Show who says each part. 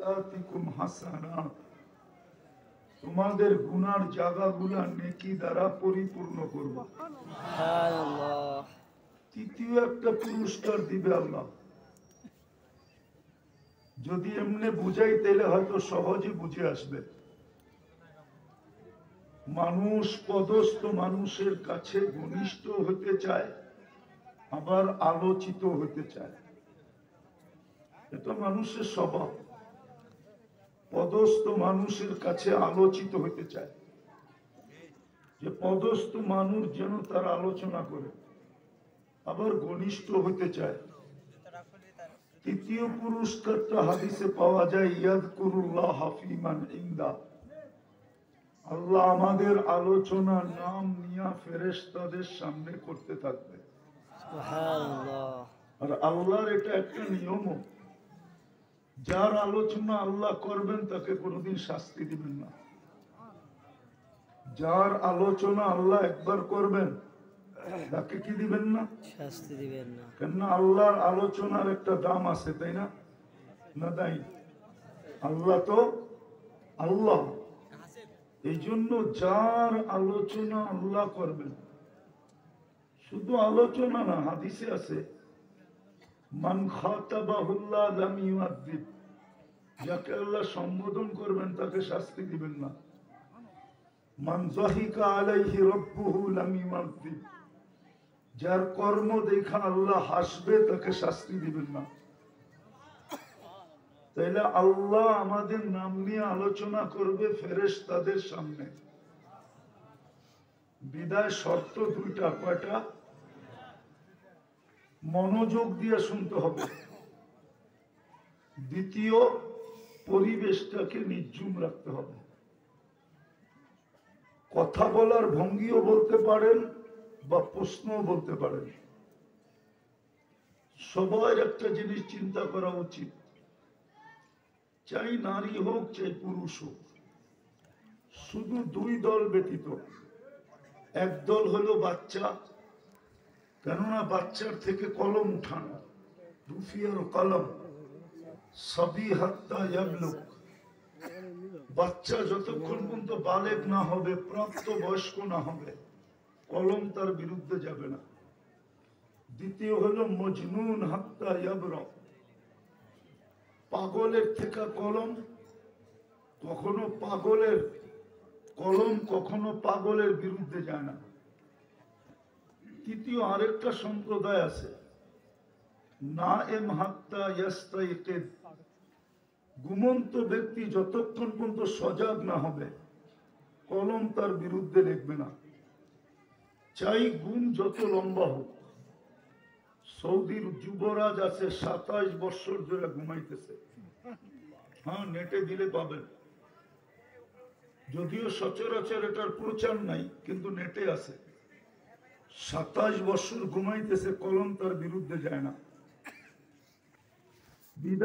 Speaker 1: সাইয়্যাতিকুম হাসানাত, তোমাদের গুনার জায়গাগুলা নেকি দ্বারা পরিপূর্ণ করব।
Speaker 2: সুবহানাল্লাহ।
Speaker 1: তৃতীয় একটা পুরস্কার দিবে আল্লাহ। যদি এমনি বুঝাই তাহলে হয়তো সহজে বুঝে আসবে। মানুষ পদস্থ মানুষের কাছে ঘনিষ্ঠ হতে চায়, আবার আলোচিত হতে চায়। এটা মানুষের স্বভাব। পদস্থ মানুষের কাছে আলোচিত হতে চায়, যে পদস্থ মানুষ যেন তার আলোচনা করে, আবার ঘনিষ্ঠ হতে চায়। তৃতীয় পুরস্কারটা হাদিসে পাওয়া যায়, ইয়াযকুরুল্লাহ ফী মান ইনদা। আল্লাহ আমাদের আলোচনা নাম নিয়া ফেরেশতাদের সামনে করতে থাকবে।
Speaker 2: সুবহানাল্লাহ।
Speaker 1: আর আল্লাহর এটা একটা নিয়ম, যার আলোচনা আল্লাহ করবেন তাকে কোনোদিন শাস্তি দিবেন না। যার আলোচনা আল্লাহ একবার করবেন তাকে কি দিবেন না?
Speaker 2: শাস্তি দিবেন না।
Speaker 1: কেননা আল্লাহর আলোচনার একটা দাম আছে, তাই না? না তাই? আল্লাহ তো আল্লাহ, এই জন্য যার আলোচনা আল্লাহ করবেন, শুধু আলোচনা না, হাদিসে আছে মান খাতাবাহুল্লাহ লাম ইউআযিব, যাকে আল্লাহ সম্বোধন করবেন তাকে শাস্তি দিবেন না। মান যাহিকা আলাইহি রাব্বুহু লাম ইউআযিব, যার কর্ম দেখা আল্লাহ হাসবে তাকে শাস্তি দিবেন না। তাইলে আল্লাহ আমাদের নাম নিয়ে আলোচনা করবে ফেরেশতাদের সামনে। বিদায় শর্ত দুইটা। কয়টা? মনোযোগ দিয়ে শুনতে হবে। দ্বিতীয়, পরিবেশটাকে নির্জুম রাখতে হবে। কথা বলার ভঙ্গিও বলতে পারেন বা প্রশ্নও বলতে পারেন। সবার একটা জিনিস চিন্তা করা উচিত, চাই নারী হোক চাই পুরুষ হোক, শুধু দুই দল ব্যতীত। এক দল হলো বাচ্চা, কেননা বাচ্চার থেকে কলম উঠানো, রুফিয়ার কলম সবই হাত্তা ইয়াবলুগ। বাচ্চা যতক্ষণ পর্যন্ত বালেগ না হবে, প্রাপ্ত বয়স্ক না হবে, কলম তার বিরুদ্ধে যাবে না। দ্বিতীয় হলো মজনুন হাত্তা ইয়াবরা, পাগলের থেকে কলম কখনো পাগলের বিরুদ্ধে যায় না। তৃতীয় আরেকটা সম্প্রদায় আছে, নায়েম হাত্তা ইয়াস্তাইকিদ, ঘুমন্ত ব্যক্তি যতক্ষণ পর্যন্ত সজাগ না হবে, কলম তার বিরুদ্ধে লিখবে না, চাই ঘুম যত লম্বা হোক। সৌদির যুবরাজ আছে 27 বছর ধরে ঘুমাইতেছে। হ্যাঁ, নেটে দিলে পাবেন, যদিও সচরাচর এটার প্রচার নাই, কিন্তু নেটে আছে। 27 বছর ঘুমাইতেছে, কলম তার বিরুদ্ধে যায় না।